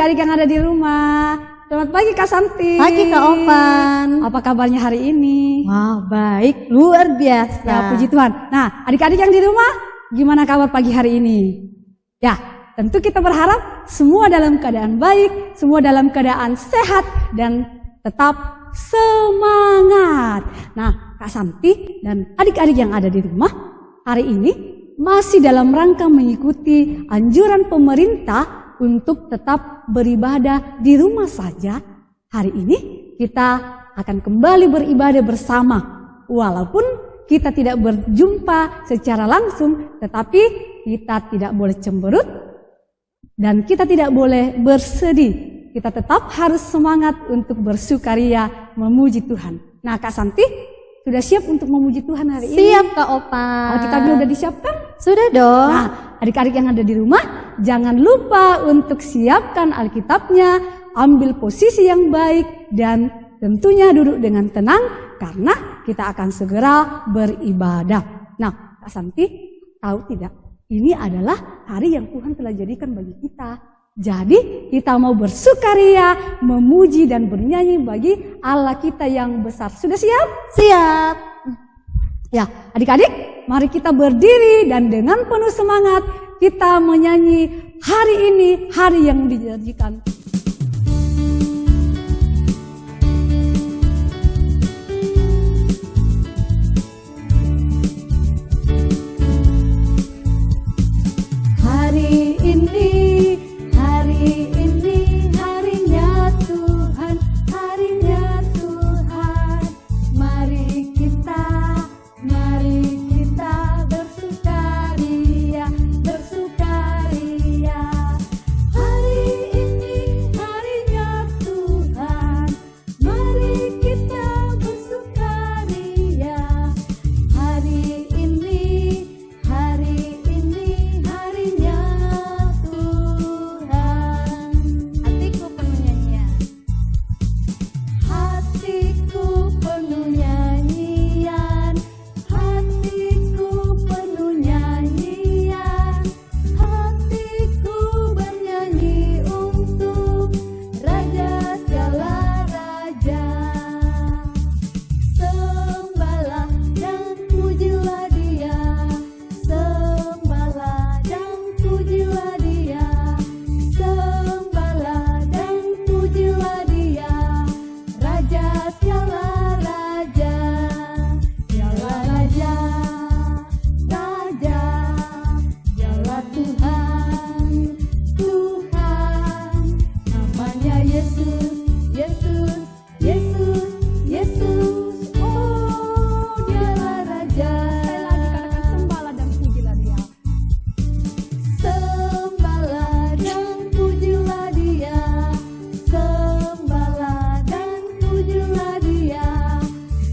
adik-adik yang ada di rumah. Selamat pagi Kak Santi. Pagi Kak Opan. Apa kabarnya hari ini? Wah, baik, luar biasa. Ya, puji Tuhan. Nah, adik-adik yang di rumah, gimana kabar pagi hari ini? Ya, tentu kita berharap semua dalam keadaan baik, semua dalam keadaan sehat, dan tetap semangat. Nah, Kak Santi dan adik-adik yang ada di rumah, hari ini masih dalam rangka mengikuti anjuran pemerintah untuk tetap beribadah di rumah saja. Hari ini kita akan kembali beribadah bersama. Walaupun kita tidak berjumpa secara langsung, tetapi kita tidak boleh cemberut dan kita tidak boleh bersedih. Kita tetap harus semangat untuk bersukaria memuji Tuhan. Nah, Kak Santi sudah siap untuk memuji Tuhan hari ini? Siap Kak Opan. Alkitabnya udah disiapkan? Sudah dong. Nah, adik-adik yang ada di rumah, jangan lupa untuk siapkan Alkitabnya, ambil posisi yang baik, dan tentunya duduk dengan tenang, karena kita akan segera beribadah. Nah, Kak Santi, tahu tidak? Ini adalah hari yang Tuhan telah jadikan bagi kita. Jadi, kita mau bersukaria, memuji dan bernyanyi bagi Allah kita yang besar. Sudah siap? Siap. Ya, adik-adik, mari kita berdiri dan dengan penuh semangat kita menyanyi hari ini, hari yang dijanjikan. Hari ini harinya Tuhan, harinya Tuhan. Mari kita bersukaria, bersukaria. Hari ini harinya Tuhan, mari kita bersukaria. Hari ini harinya Tuhan. Hatiku penuh nyanyian. Hatiku penuh nyanyian, hatiku penuh nyanyian, hatiku bernyanyi untuk Raja segala raja. Sembahlah dan pujilah Dia, sembahlah dan pujilah Dia, sembahlah dan pujilah Dia, Raja segala raja. Dialah Raja, Raja, Dialah Tuhan, Tuhan. Namanya Yesus, Yesus, Yesus, Yesus. Oh, Dialah Raja. Sekali lagi katakan sembahlah dan pujilah Dia. Sembahlah dan pujilah Dia, sembahlah dan pujilah Dia,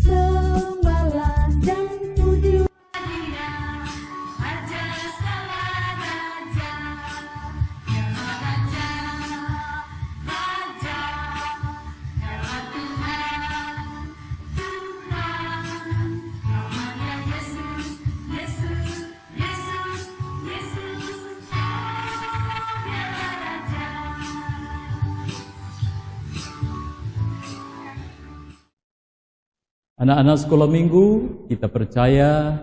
sembahlah dan pujilah Dia, Raja segala raja. Dialah Raja, Raja, Dialah Tuhan, Tuhan. Namanya Yesus, Yesus, Yesus, Yesus. Oh, Dialah Raja. Anak-anak sekolah minggu, kita percaya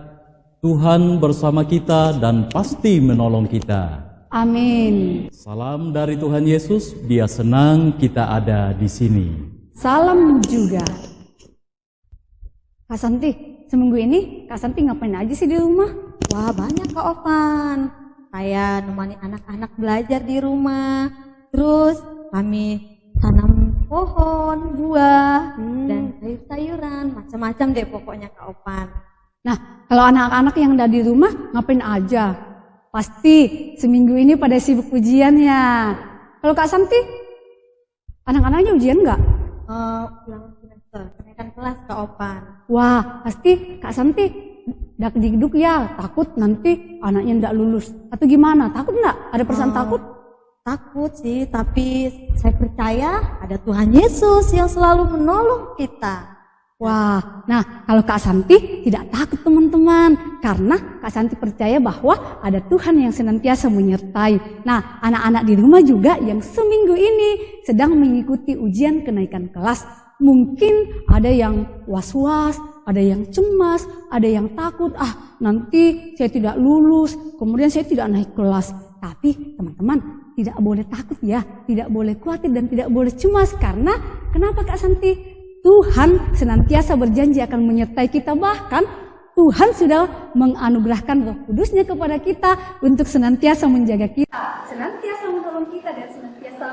Tuhan bersama kita dan pasti menolong kita. Amin. Salam dari Tuhan Yesus, Dia senang kita ada di sini. Salam juga. Kak Santi, seminggu ini Kak Santi ngapain aja sih di rumah? Wah, banyak Kak Opan. Kayak nemani anak-anak belajar di rumah. Terus kami tanam pohon, buah, dan sayur-sayuran. Macam-macam deh pokoknya Kak Opan. Nah, kalau anak-anak yang ada di rumah ngapain aja? Pasti seminggu ini pada sibuk ujiannya. Kalau Kak Santi, anak-anaknya ujian nggak? Ulang semester, kenaikan kelas Kak Opan. Wah, pasti Kak Santi dak-dikduk ya, takut nanti anaknya nggak lulus. Atau gimana? Takut nggak? Ada perasaan takut? Takut sih, tapi saya percaya ada Tuhan Yesus yang selalu menolong kita. Wah, nah kalau Kak Santi tidak takut teman-teman, karena Kak Santi percaya bahwa ada Tuhan yang senantiasa menyertai. Nah, anak-anak di rumah juga yang seminggu ini sedang mengikuti ujian kenaikan kelas. Mungkin ada yang was-was, ada yang cemas, ada yang takut, nanti saya tidak lulus, kemudian saya tidak naik kelas. Tapi teman-teman tidak boleh takut ya, tidak boleh khawatir dan tidak boleh cemas. Karena kenapa Kak Santi? Tuhan senantiasa berjanji akan menyertai kita, bahkan Tuhan sudah menganugerahkan Roh Kudus-Nya kepada kita untuk senantiasa menjaga kita, senantiasa menolong kita dan senantiasa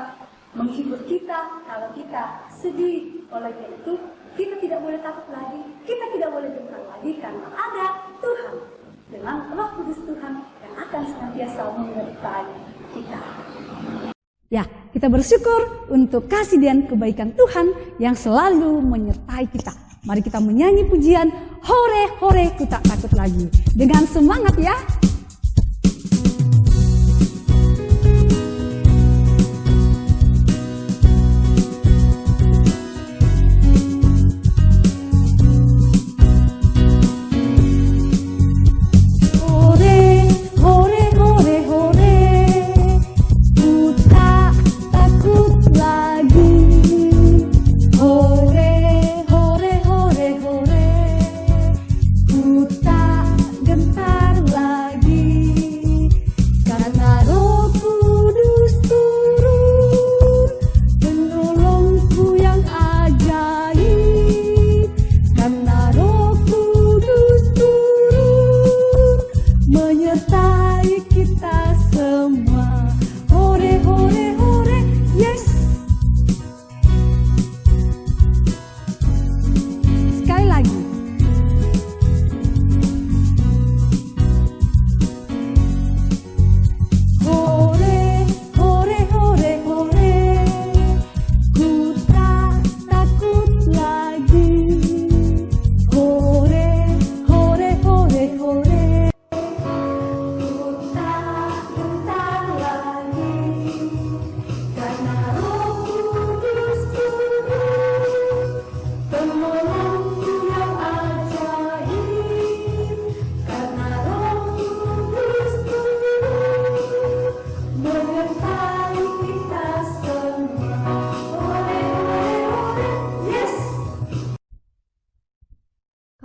menghibur kita kalau kita sedih. Oleh karena itu, kita tidak boleh takut lagi, kita tidak boleh gentar lagi karena ada Tuhan dengan Roh Kudus Tuhan yang akan senantiasa menyertai kita. Ya, kita bersyukur untuk kasih dan kebaikan Tuhan yang selalu menyertai kita. Mari kita menyanyi pujian Hore Hore Ku Tak Takut Lagi dengan semangat ya.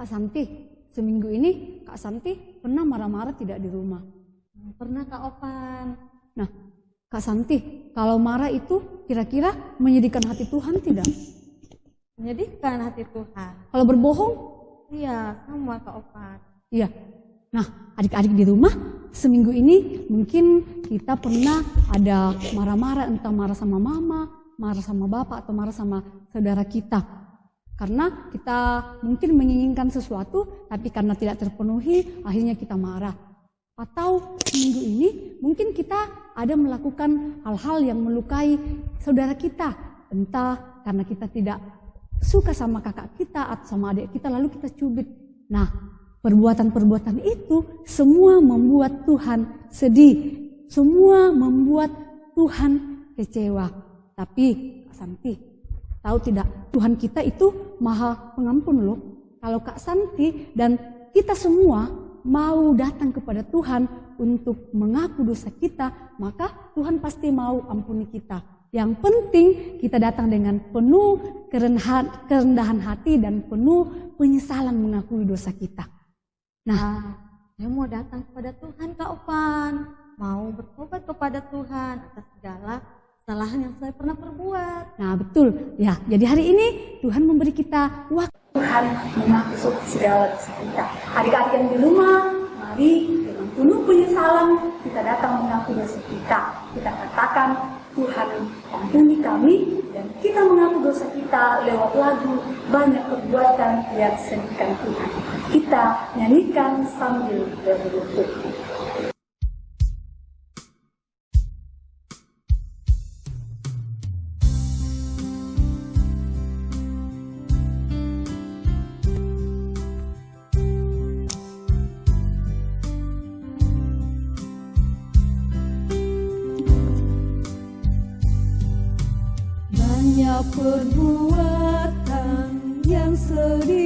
Kak Santi, seminggu ini Kak Santi pernah marah-marah tidak di rumah? Pernah Kak Opan. Nah, Kak Santi, kalau marah itu kira-kira menyedihkan hati Tuhan tidak? Menyedihkan hati Tuhan. Kalau berbohong? Iya, sama Kak Opan. Iya. Nah, adik-adik di rumah, seminggu ini mungkin kita pernah ada marah-marah, entah marah sama mama, marah sama bapak, atau marah sama saudara kita. Karena kita mungkin menginginkan sesuatu, tapi karena tidak terpenuhi, akhirnya kita marah. Atau minggu ini mungkin kita ada melakukan hal-hal yang melukai saudara kita. Entah karena kita tidak suka sama kakak kita atau sama adik kita, lalu kita cubit. Nah, perbuatan-perbuatan itu semua membuat Tuhan sedih. Semua membuat Tuhan kecewa. Tapi Kak Santi, tahu tidak, Tuhan kita itu Maha Pengampun loh. Kalau Kak Santi dan kita semua mau datang kepada Tuhan untuk mengaku dosa kita, maka Tuhan pasti mau ampuni kita. Yang penting kita datang dengan penuh kerendahan hati dan penuh penyesalan mengakui dosa kita. Nah, saya mau datang kepada Tuhan Kak Opan. Mau bertobat kepada Tuhan atas segala kesalahan yang saya pernah perbuat. Nah betul, ya. Jadi hari ini Tuhan memberi kita waktu. Tuhan mengaku segala dosa kita. Adik-adik yang di rumah, mari dengan penuh penyesalan kita datang mengaku dosa kita. Kita katakan, Tuhan ampuni kami, dan kita mengaku dosa kita lewat lagu banyak perbuatan yang sedihkan Tuhan. Kita nyanyikan sambil berlutut. Banyak perbuatan yang sedih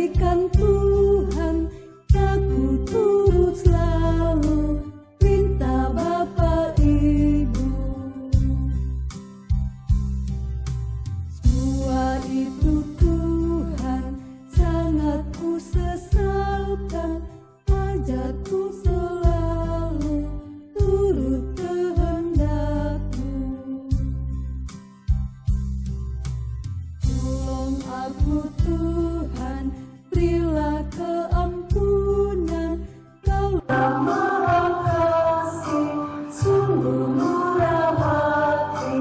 Aku Tuhan, berilah keampunan, Kaulah Maha Kasih, sungguh murah hati.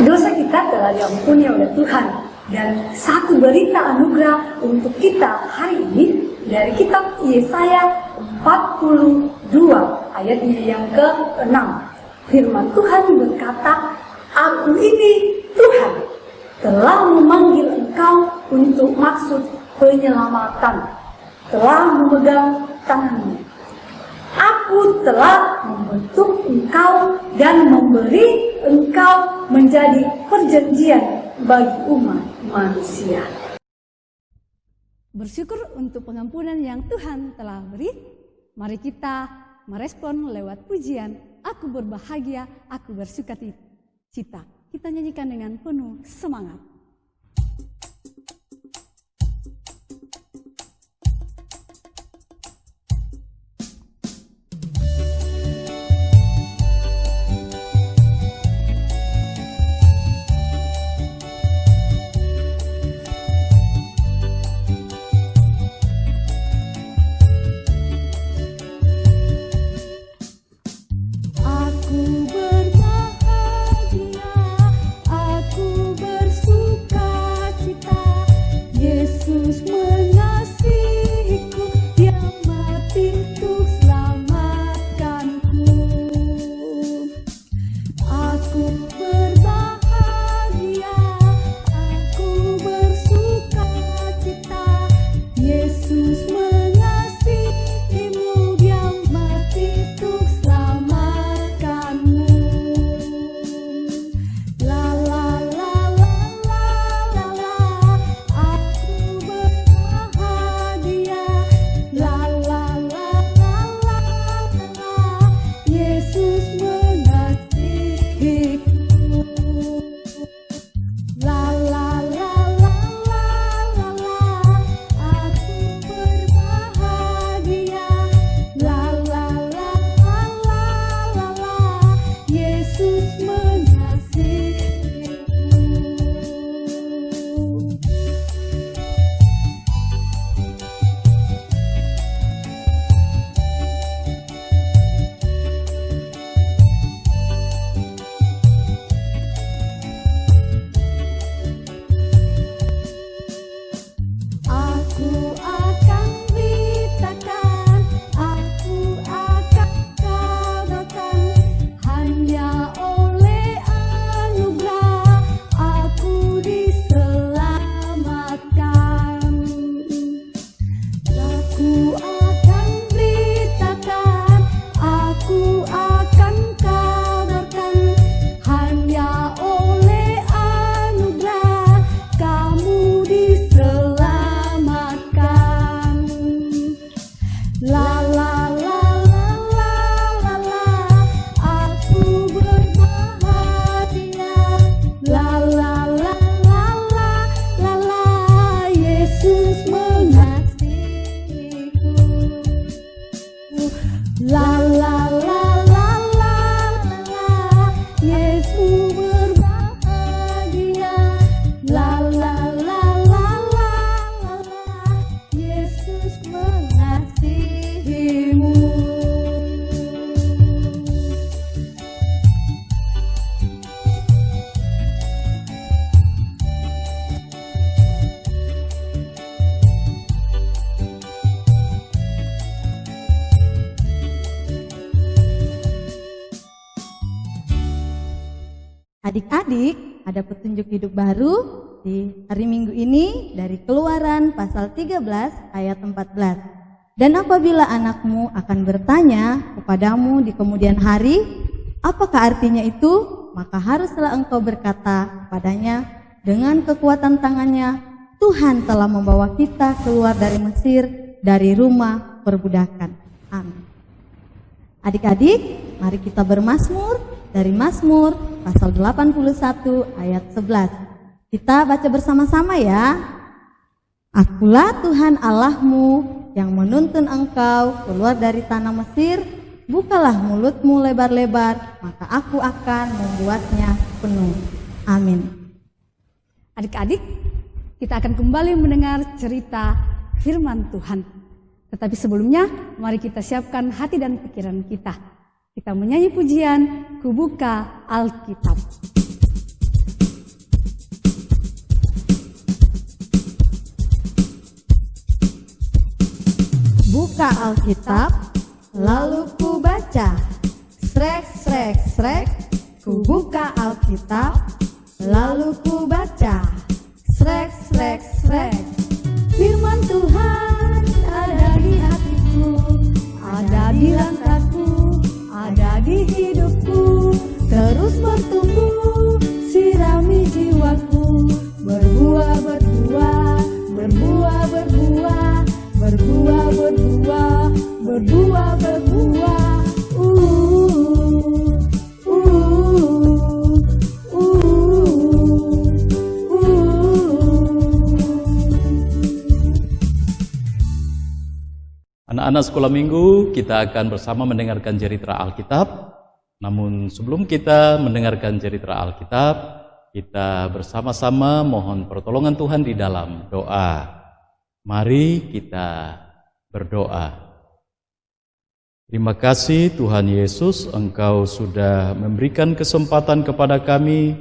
Dosa kita telah diampuni oleh Tuhan, dan satu berita anugerah untuk kita hari ini dari kitab Yesaya 42 ayatnya yang ke-6. Firman Tuhan berkata, Aku ini Tuhan, telah memanggil engkau untuk maksud penyelamatan, telah memegang tanganmu. Aku telah membentuk engkau dan memberi engkau menjadi perjanjian bagi umat manusia. Bersyukur untuk pengampunan yang Tuhan telah beri. Mari kita merespon lewat pujian, Aku berbahagia, aku bersuka cita. Kita nyanyikan dengan penuh semangat. Adik-adik, ada petunjuk hidup baru di hari Minggu ini dari Keluaran pasal 13 ayat 14. Dan apabila anakmu akan bertanya kepadamu di kemudian hari, apakah artinya itu? Maka haruslah engkau berkata kepadanya dengan kekuatan tangannya, Tuhan telah membawa kita keluar dari Mesir, dari rumah perbudakan. Amin. Adik-adik, mari kita bermazmur dari Mazmur pasal 81 ayat 11. Kita baca bersama-sama ya. Akulah Tuhan Allahmu yang menuntun engkau keluar dari tanah Mesir, bukalah mulutmu lebar-lebar, maka aku akan membuatnya penuh. Amin. Adik-adik, kita akan kembali mendengar cerita firman Tuhan. Tetapi sebelumnya, mari kita siapkan hati dan pikiran kita. Kita menyanyi pujian, Ku Buka Alkitab. Buka Alkitab, lalu ku baca. Srek, srek, srek. Ku buka Alkitab, lalu ku baca. Srek, srek, srek. Firman Tuhan ada di hatiku, ada di langkahku, ada di hidupku. Terus bertumbuh, sirami jiwaku. Berbuah, berbuah, berbuah, berbuah. Berbuah, berbuah, berbuah, berbuah. Anak-anak sekolah minggu, kita akan bersama mendengarkan cerita Alkitab. Namun sebelum kita mendengarkan cerita Alkitab, kita bersama-sama mohon pertolongan Tuhan di dalam doa. Mari kita berdoa. Terima kasih Tuhan Yesus, Engkau sudah memberikan kesempatan kepada kami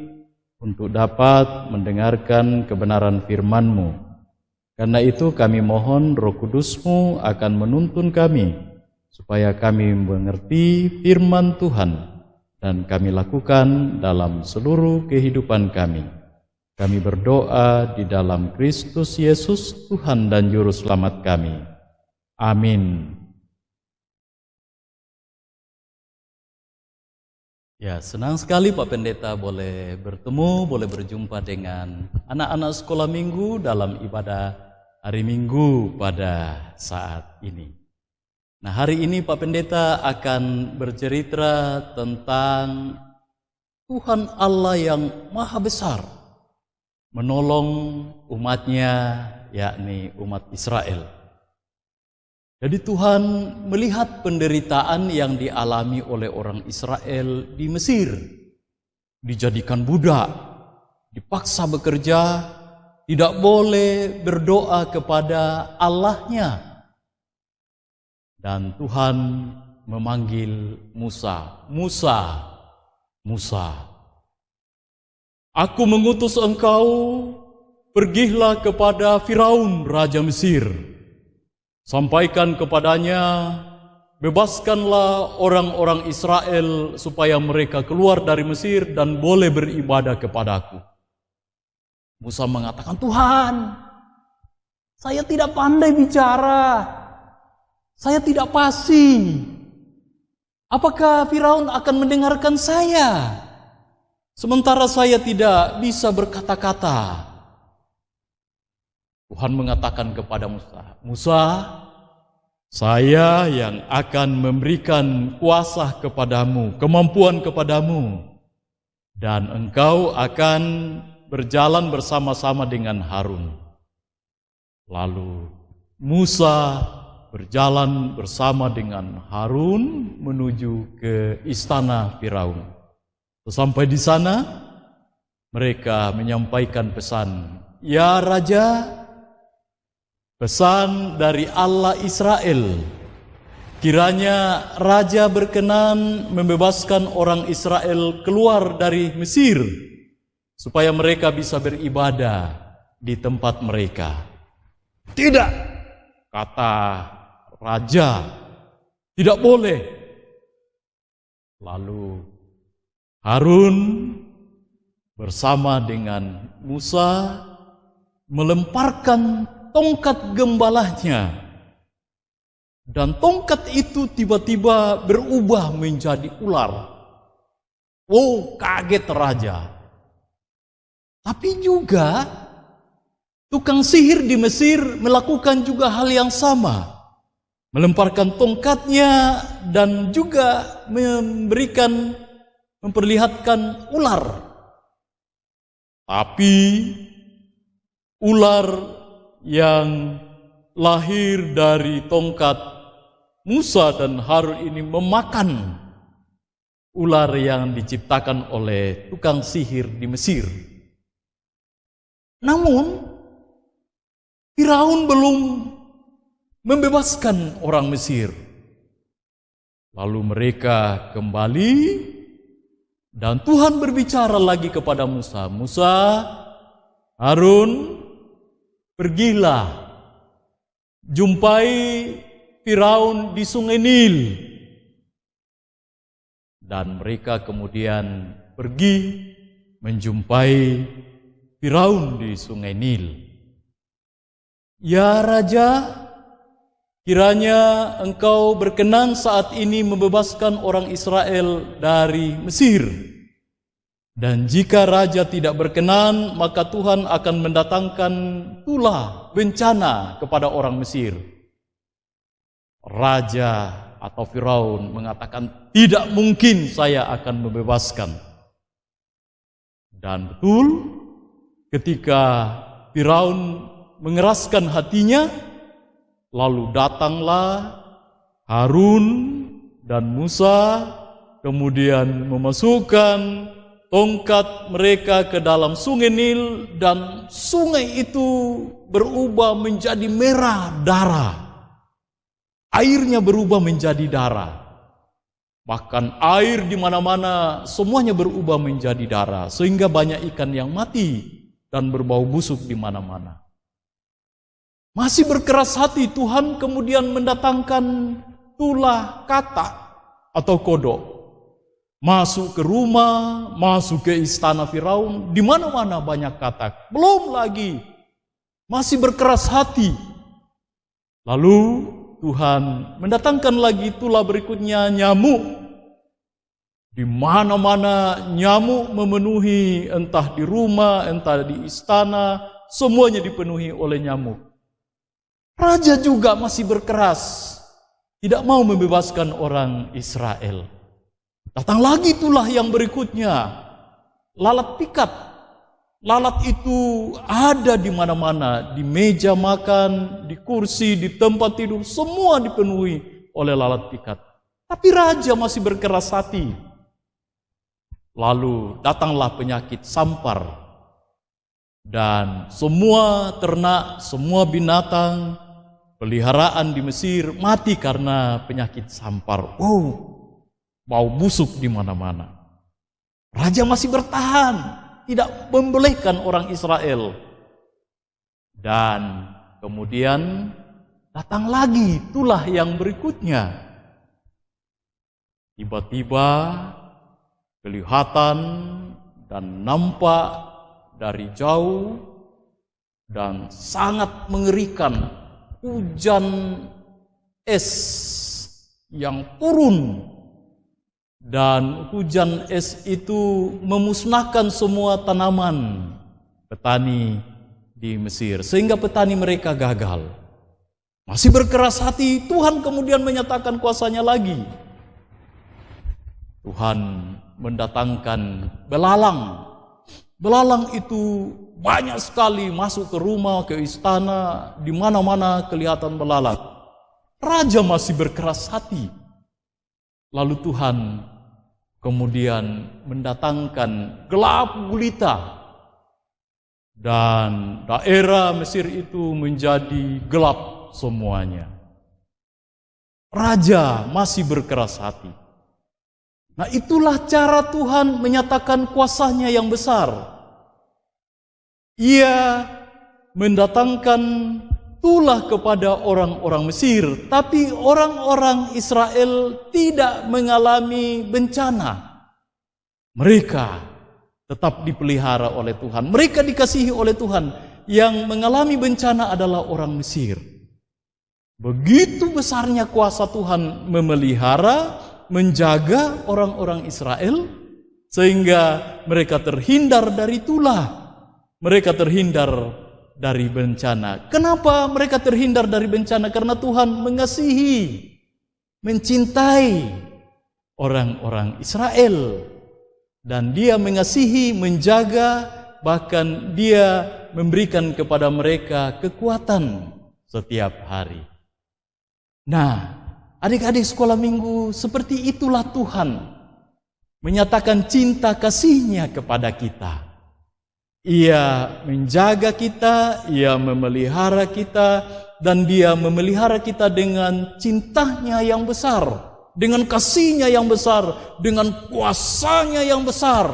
untuk dapat mendengarkan kebenaran firman-Mu. Karena itu kami mohon Roh Kudus-Mu akan menuntun kami, supaya kami mengerti firman Tuhan dan kami lakukan dalam seluruh kehidupan kami. Kami berdoa di dalam Kristus Yesus, Tuhan dan Juru Selamat kami. Amin. Ya, senang sekali Pak Pendeta boleh bertemu, boleh berjumpa dengan anak-anak sekolah minggu dalam ibadah hari Minggu pada saat ini. Nah, hari ini Pak Pendeta akan bercerita tentang Tuhan Allah yang Maha Besar menolong umatnya, yakni umat Israel. Jadi Tuhan melihat penderitaan yang dialami oleh orang Israel di Mesir. Dijadikan budak, dipaksa bekerja, tidak boleh berdoa kepada Allahnya. Dan Tuhan memanggil Musa, Musa, Musa. Aku mengutus engkau, pergilah kepada Firaun, Raja Mesir. Sampaikan kepadanya, bebaskanlah orang-orang Israel supaya mereka keluar dari Mesir dan boleh beribadah kepadaku. Musa mengatakan, Tuhan, saya tidak pandai bicara, saya tidak fasih. Apakah Firaun akan mendengarkan saya? Sementara saya tidak bisa berkata-kata. Tuhan mengatakan kepada Musa, Musa, saya yang akan memberikan kuasa kepadamu, kemampuan kepadamu. Dan engkau akan berjalan bersama-sama dengan Harun. Lalu Musa berjalan bersama dengan Harun menuju ke istana Firaun. Sampai di sana, mereka menyampaikan pesan, ya Raja, pesan dari Allah Israel. Kiranya Raja berkenan membebaskan orang Israel keluar dari Mesir, supaya mereka bisa beribadah di tempat mereka. Tidak, kata Raja, tidak boleh. Lalu Harun bersama dengan Musa melemparkan tongkat gembalanya. Dan tongkat itu tiba-tiba berubah menjadi ular. Oh, kaget Raja. Tapi juga tukang sihir di Mesir melakukan juga hal yang sama. Melemparkan tongkatnya dan juga memperlihatkan ular. Tapi ular yang lahir dari tongkat Musa dan Harun ini memakan ular yang diciptakan oleh tukang sihir di Mesir. Namun, Firaun belum membebaskan orang Mesir. Lalu mereka kembali dan Tuhan berbicara lagi kepada Musa. Musa, Harun, pergilah, jumpai Firaun di Sungai Nil. Dan mereka kemudian pergi menjumpai Firaun di Sungai Nil. Ya Raja, kiranya engkau berkenan saat ini membebaskan orang Israel dari Mesir. Dan jika Raja tidak berkenan, maka Tuhan akan mendatangkan tulah bencana kepada orang Mesir. Raja atau Firaun mengatakan, tidak mungkin saya akan membebaskan. Dan betul, ketika Firaun mengeraskan hatinya, lalu datanglah Harun dan Musa, kemudian memasukkan tongkat mereka ke dalam sungai Nil, dan sungai itu berubah menjadi merah darah. Airnya berubah menjadi darah. Bahkan air di mana-mana semuanya berubah menjadi darah, sehingga banyak ikan yang mati dan berbau busuk di mana-mana. Masih berkeras hati, Tuhan kemudian mendatangkan tulah katak atau kodok. Masuk ke rumah, masuk ke istana Firaun, di mana-mana banyak katak. Belum lagi, masih berkeras hati. Lalu Tuhan mendatangkan lagi tulah berikutnya, nyamuk. Di mana-mana nyamuk memenuhi, entah di rumah, entah di istana, semuanya dipenuhi oleh nyamuk. Raja juga masih berkeras, tidak mau membebaskan orang Israel. Datang lagi tulah yang berikutnya, lalat pikat. Lalat itu ada di mana-mana, di meja makan, di kursi, di tempat tidur, semua dipenuhi oleh lalat pikat. Tapi raja masih berkeras hati. Lalu datanglah penyakit sampar. Dan semua ternak, semua binatang, peliharaan di Mesir mati karena penyakit sampar. Wow, bau busuk di mana-mana. Raja masih bertahan, tidak membolehkan orang Israel. Dan kemudian datang lagi tulah yang berikutnya. Tiba-tiba kelihatan dan nampak dari jauh dan sangat mengerikan hujan es yang turun. Dan hujan es itu memusnahkan semua tanaman petani di Mesir, sehingga petani mereka gagal. Masih berkeras hati, Tuhan kemudian menyatakan kuasanya lagi. Tuhan mendatangkan belalang. Belalang itu banyak sekali masuk ke rumah, ke istana, di mana-mana kelihatan belalang. Raja masih berkeras hati. Lalu Tuhan kemudian mendatangkan gelap gulita, dan daerah Mesir itu menjadi gelap semuanya. Raja masih berkeras hati. Nah, itulah cara Tuhan menyatakan kuasanya yang besar. Ia mendatangkan tulah kepada orang-orang Mesir, tapi orang-orang Israel tidak mengalami bencana. Mereka tetap dipelihara oleh Tuhan. Mereka dikasihi oleh Tuhan. Yang mengalami bencana adalah orang Mesir. Begitu besarnya kuasa Tuhan memelihara, menjaga orang-orang Israel, sehingga mereka terhindar dari tulah. Mereka terhindar dari bencana. Kenapa mereka terhindar dari bencana? Karena Tuhan mengasihi, mencintai orang-orang Israel. Dan Dia mengasihi, menjaga, bahkan Dia memberikan kepada mereka kekuatan setiap hari. Nah, Adik-adik sekolah minggu, seperti itulah Tuhan menyatakan cinta kasih-Nya kepada kita. Ia menjaga kita, Ia memelihara kita, dan Dia memelihara kita dengan cintanya yang besar, dengan kasih-Nya yang besar, dengan kuasa-Nya yang besar.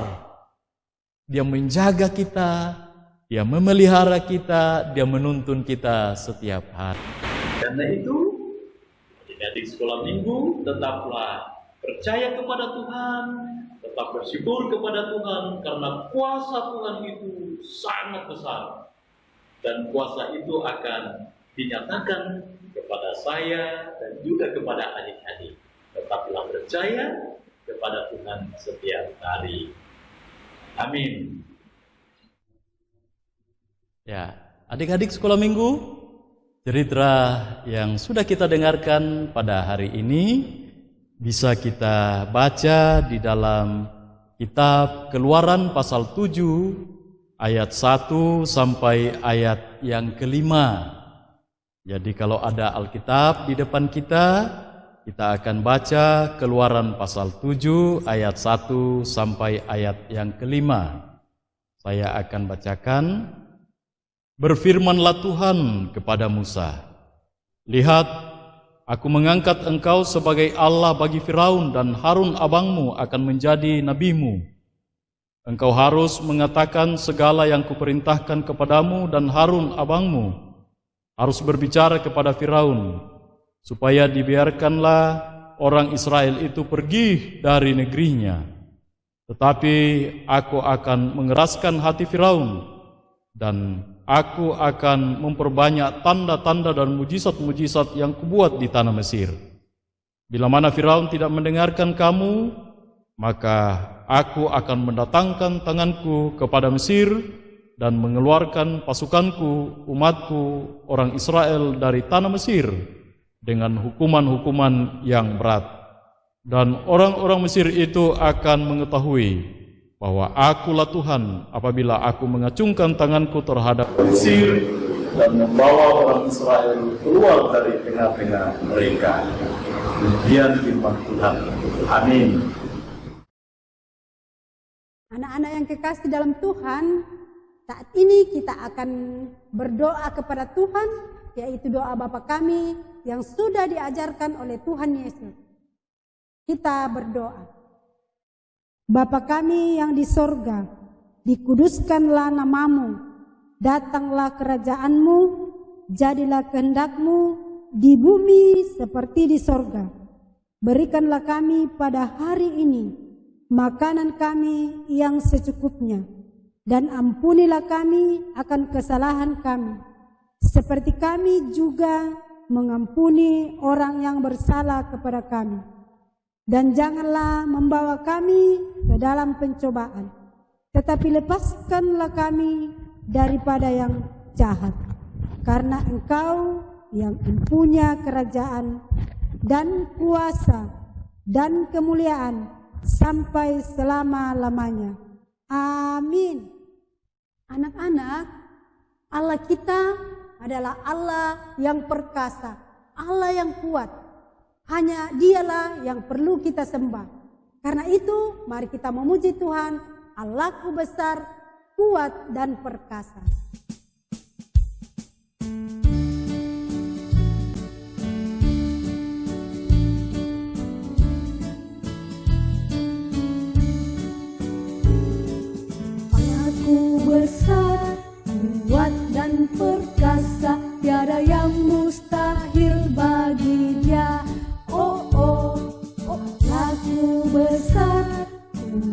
Dia menjaga kita, Dia memelihara kita, Dia menuntun kita setiap hari. Karena itu, adik-adik sekolah minggu, tetaplah percaya kepada Tuhan, tetap bersyukur kepada Tuhan, karena kuasa Tuhan itu sangat besar. Dan kuasa itu akan dinyatakan kepada saya dan juga kepada adik-adik. Tetaplah percaya kepada Tuhan setiap hari. Amin. Ya, adik-adik sekolah minggu, cerita yang sudah kita dengarkan pada hari ini bisa kita baca di dalam kitab Keluaran pasal 7 ayat 1 sampai ayat yang kelima. Jadi kalau ada Alkitab di depan kita akan baca Keluaran pasal 7 ayat 1 sampai ayat yang kelima. Saya akan bacakan. Berfirmanlah Tuhan kepada Musa, lihat, aku mengangkat engkau sebagai Allah bagi Firaun, dan Harun abangmu akan menjadi nabimu. Engkau harus mengatakan segala yang kuperintahkan kepadamu, dan Harun abangmu harus berbicara kepada Firaun, supaya dibiarkanlah orang Israel itu pergi dari negerinya. Tetapi aku akan mengeraskan hati Firaun, dan aku akan memperbanyak tanda-tanda dan mujizat-mujizat yang kubuat di tanah Mesir. Bila mana Firaun tidak mendengarkan kamu, maka aku akan mendatangkan tanganku kepada Mesir dan mengeluarkan pasukanku, umatku, orang Israel dari tanah Mesir dengan hukuman-hukuman yang berat. Dan orang-orang Mesir itu akan mengetahui bahwa akulah Tuhan apabila aku mengacungkan tanganku terhadap Mesir dan membawa orang Israel keluar dari tengah-tengah mereka. Demikian firman Tuhan. Amin. Anak-anak yang kekasih dalam Tuhan, saat ini kita akan berdoa kepada Tuhan, yaitu doa Bapa kami yang sudah diajarkan oleh Tuhan Yesus. Kita berdoa. Bapa kami yang di sorga, dikuduskanlah namamu, datanglah kerajaanmu, jadilah kehendakmu di bumi seperti di sorga. Berikanlah kami pada hari ini makanan kami yang secukupnya, dan ampunilah kami akan kesalahan kami, seperti kami juga mengampuni orang yang bersalah kepada kami. Dan janganlah membawa kami ke dalam pencobaan, tetapi lepaskanlah kami daripada yang jahat. Karena Engkau yang mempunyai kerajaan dan kuasa dan kemuliaan sampai selama-lamanya. Amin. Anak-anak, Allah kita adalah Allah yang perkasa, Allah yang kuat. Hanya Dialah yang perlu kita sembah. Karena itu, mari kita memuji Tuhan, Allahku besar, kuat dan perkasa. Allahku besar, kuat dan perkasa, tiada yang mustahil bagi Dia. Allahku besar,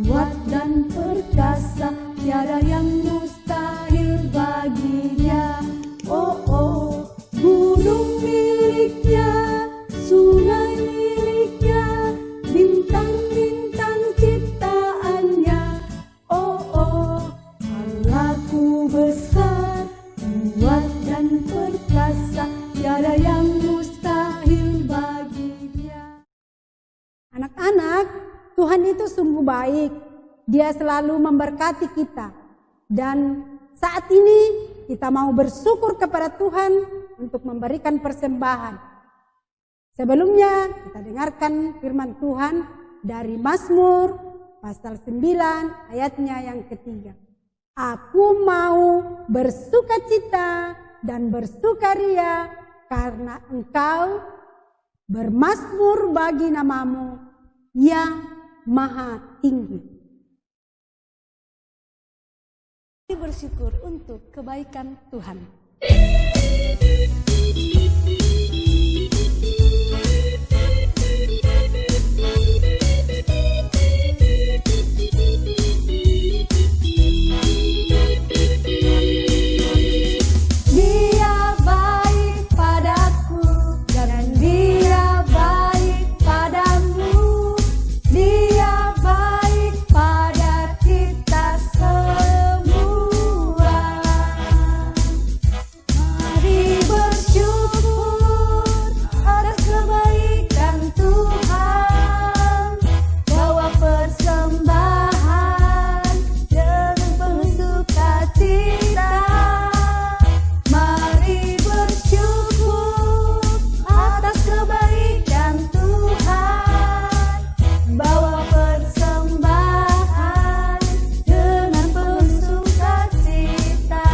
kuat dan perkasa, tiada yang mustahil baginya. Gunung miliknya, sungai miliknya, bintang-bintang ciptaannya. Allahku besar, kuat dan perkasa, tiada yang mustahil baginya. Anak-anak, Tuhan itu sungguh baik. Dia selalu memberkati kita. Dan saat ini kita mau bersyukur kepada Tuhan untuk memberikan persembahan. Sebelumnya kita dengarkan firman Tuhan dari Mazmur pasal 9 ayatnya yang ketiga. Aku mau bersukacita dan bersukaria karena Engkau bermazmur bagi namamu yang maha tinggi. Bersyukur untuk kebaikan Tuhan. Dia baik padaku dan Dia baik padamu. Dia baik pada kita semua. Mari bersyukur atas kebaikan Tuhan. Bawa persembahan dengan penuh sukacita. Mari bersyukur atas kebaikan Tuhan. Bawa persembahan dengan penuh sukacita.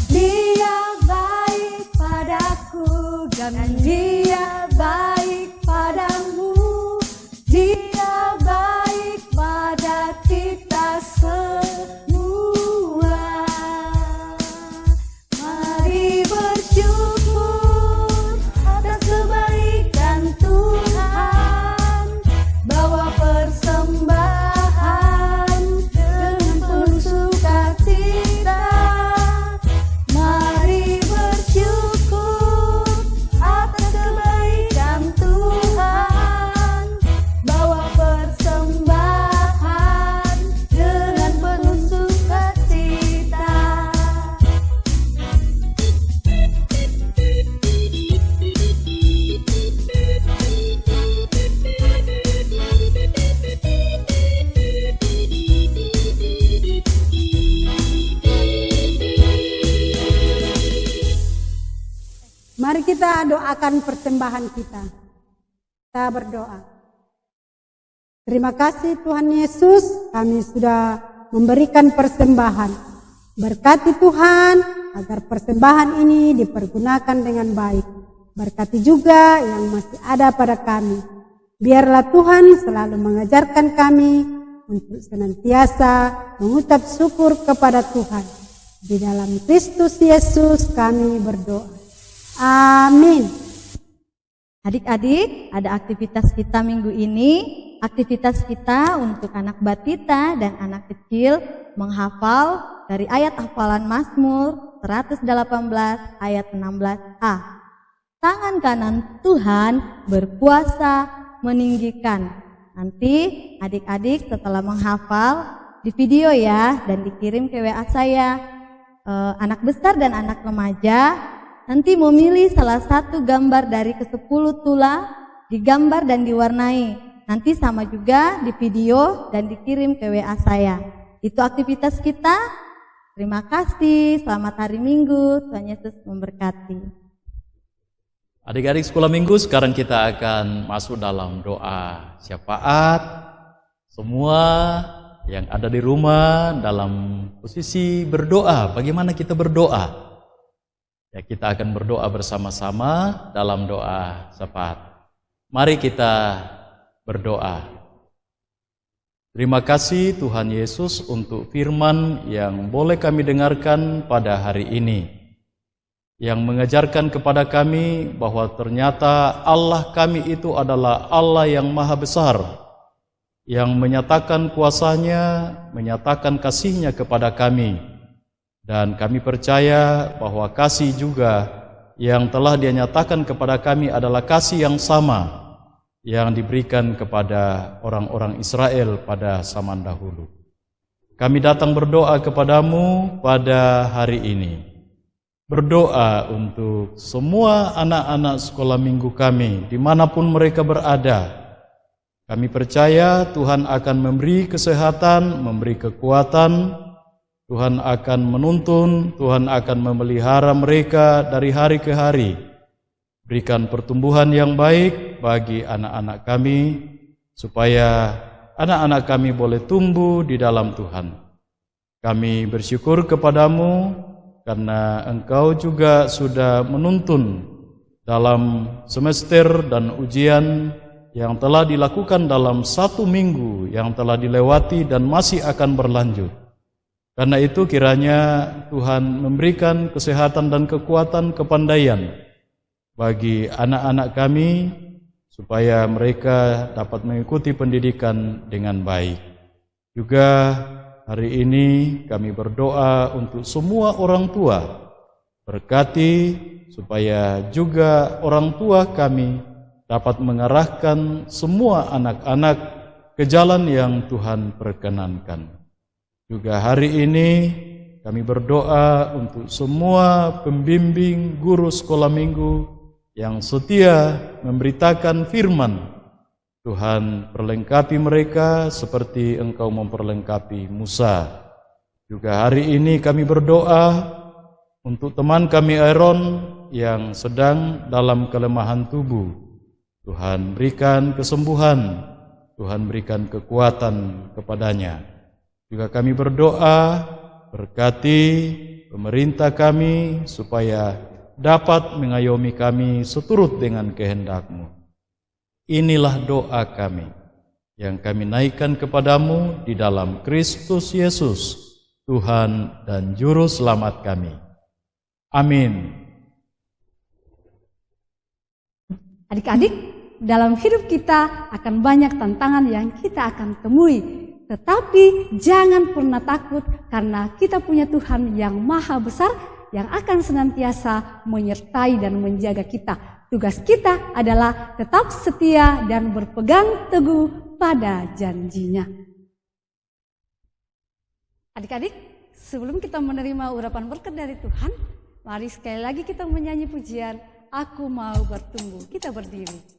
Dia baik padaku dan Dia baik padamu. Dia baik pada kita semua. Mari bersyukur atas kebaikan Tuhan. Bawa persembahan dengan penuh sukacita. Mari bersyukur atas kebaikan Tuhan. Bawa persembahan dengan penuh sukacita. Mari kita doakan persembahan kita. Kita berdoa. Terima kasih Tuhan Yesus, kami sudah memberikan persembahan. Berkati Tuhan agar persembahan ini dipergunakan dengan baik. Berkati juga yang masih ada pada kami. Biarlah Tuhan selalu mengajarkan kami untuk senantiasa mengucap syukur kepada Tuhan. Di dalam Kristus Yesus kami berdoa. Amin. Adik-adik, ada aktivitas kita minggu ini. Aktivitas kita untuk anak batita dan anak kecil menghafal dari ayat hafalan Mazmur 118 ayat 16a. Tangan kanan Tuhan berkuasa meninggikan. Nanti adik-adik setelah menghafal di video ya dan dikirim ke WA saya. Anak besar dan anak remaja nanti memilih salah satu gambar dari ke-10 tulah, digambar dan diwarnai. Nanti sama juga di video dan dikirim ke WA saya. Itu aktivitas kita. Terima kasih, selamat hari Minggu, Tuhan Yesus memberkati. Adik-adik sekolah minggu, sekarang kita akan masuk dalam doa syafaat. Semua yang ada di rumah dalam posisi berdoa. Bagaimana kita berdoa? Ya, kita akan berdoa bersama-sama dalam doa syafaat. Mari kita berdoa. Terima kasih Tuhan Yesus untuk firman yang boleh kami dengarkan pada hari ini. Yang mengajarkan kepada kami bahwa ternyata Allah kami itu adalah Allah yang maha besar. Yang menyatakan kuasanya, menyatakan kasih-Nya kepada kami. Dan kami percaya bahwa kasih juga yang telah Dia nyatakan kepada kami adalah kasih yang sama yang diberikan kepada orang-orang Israel pada zaman dahulu. Kami datang berdoa kepadamu pada hari ini. berdoa untuk semua anak-anak sekolah minggu kami, dimanapun mereka berada. Kami percaya Tuhan akan memberi kesehatan, memberi kekuatan, Tuhan akan menuntun, Tuhan akan memelihara mereka dari hari ke hari. Berikan pertumbuhan yang baik bagi anak-anak kami, supaya anak-anak kami boleh tumbuh di dalam Tuhan. Kami bersyukur kepadamu, karena Engkau juga sudah menuntun dalam semester dan ujian yang telah dilakukan dalam 1 minggu yang telah dilewati dan masih akan berlanjut. Karena itu kiranya Tuhan memberikan kesehatan dan kekuatan, kepandaian bagi anak-anak kami, supaya mereka dapat mengikuti pendidikan dengan baik. Juga hari ini kami berdoa untuk semua orang tua, berkati supaya juga orang tua kami dapat mengarahkan semua anak-anak ke jalan yang Tuhan perkenankan. Juga hari ini kami berdoa untuk semua pembimbing guru sekolah minggu yang setia memberitakan firman. Tuhan perlengkapi mereka seperti Engkau memperlengkapi Musa. Juga hari ini kami berdoa untuk teman kami Aaron yang sedang dalam kelemahan tubuh. Tuhan berikan kesembuhan, Tuhan berikan kekuatan kepadanya. Juga kami berdoa, berkati pemerintah kami supaya dapat mengayomi kami seturut dengan kehendak-Mu. Inilah doa kami yang kami naikkan kepadamu di dalam Kristus Yesus, Tuhan dan Juru Selamat kami. Amin. Adik-adik, dalam hidup kita akan banyak tantangan yang kita akan temui. Tetapi jangan pernah takut, karena kita punya Tuhan yang maha besar yang akan senantiasa menyertai dan menjaga kita. Tugas kita adalah tetap setia dan berpegang teguh pada janjinya. Adik-adik, sebelum kita menerima urapan berkat dari Tuhan, mari sekali lagi kita menyanyi pujian Aku Mau Bertumbuh. Kita berdiri.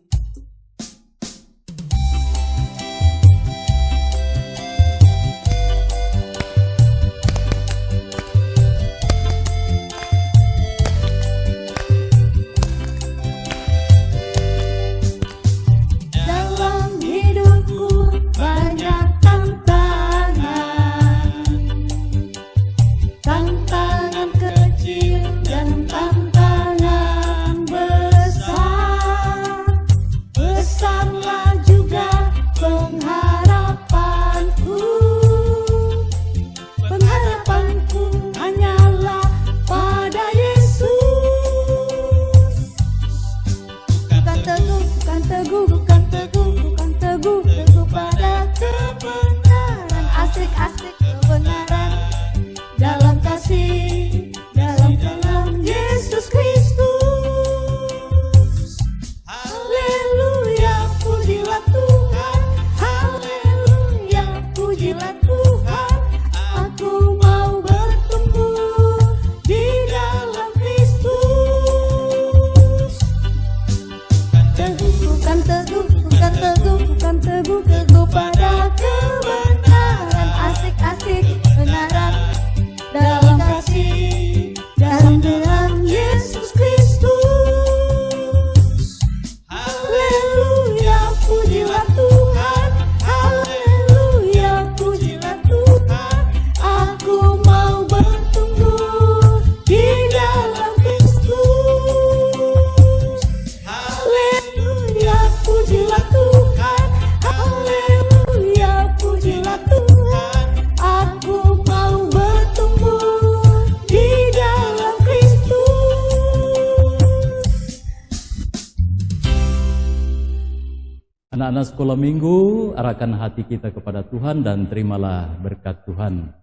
Anak-anak sekolah minggu, arahkan hati kita kepada Tuhan dan terimalah berkat Tuhan.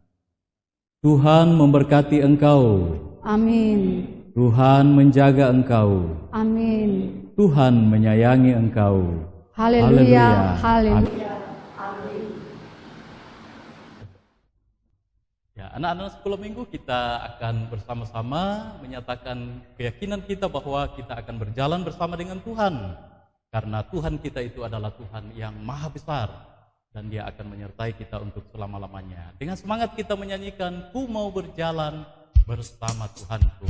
Tuhan memberkati engkau. Amin. Tuhan menjaga engkau. Amin. Tuhan menyayangi engkau. Haleluya. Haleluya. Ya, anak-anak sekolah minggu, kita akan bersama-sama menyatakan keyakinan kita bahwa kita akan berjalan bersama dengan Tuhan. Karena Tuhan kita itu adalah Tuhan yang maha besar dan Dia akan menyertai kita untuk selama-lamanya. Dengan semangat kita menyanyikan, ku mau berjalan bersama Tuhanku.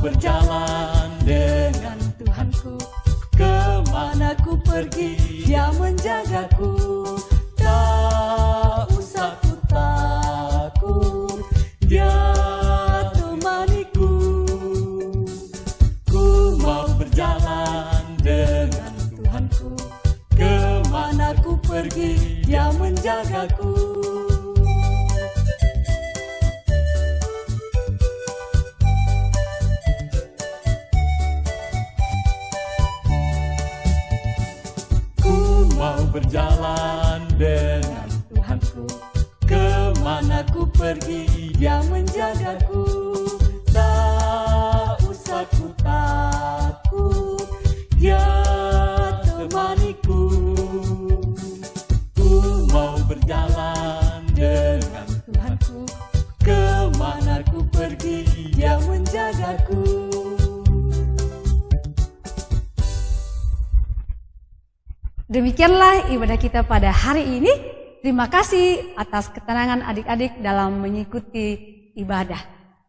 Berjalan dengan Tuhanku, kemana ku pergi Dia menjagaku. Tak usah ku takut, Dia temaniku. Ku mau berjalan dengan Tuhanku, kemana ku pergi Dia menjagaku. Berjalan dengan Tuhanku, kemana ku pergi Dia menjagaku. Tak usah ku takut, Dia temaniku. Ku mau berjalan dengan Tuhanku, kemana ku pergi Dia menjagaku. Demikianlah ibadah kita pada hari ini. Terima kasih atas ketenangan adik-adik dalam mengikuti ibadah.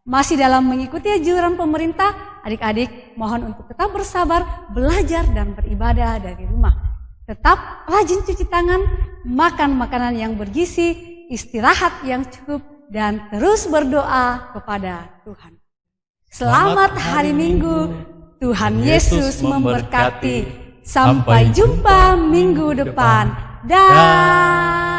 Masih dalam mengikuti anjuran pemerintah, adik-adik mohon untuk tetap bersabar, belajar dan beribadah dari rumah. Tetap rajin cuci tangan, makan makanan yang bergizi, istirahat yang cukup, dan terus berdoa kepada Tuhan. Selamat hari Minggu, Tuhan Yesus memberkati. Sampai jumpa minggu depan. Dah.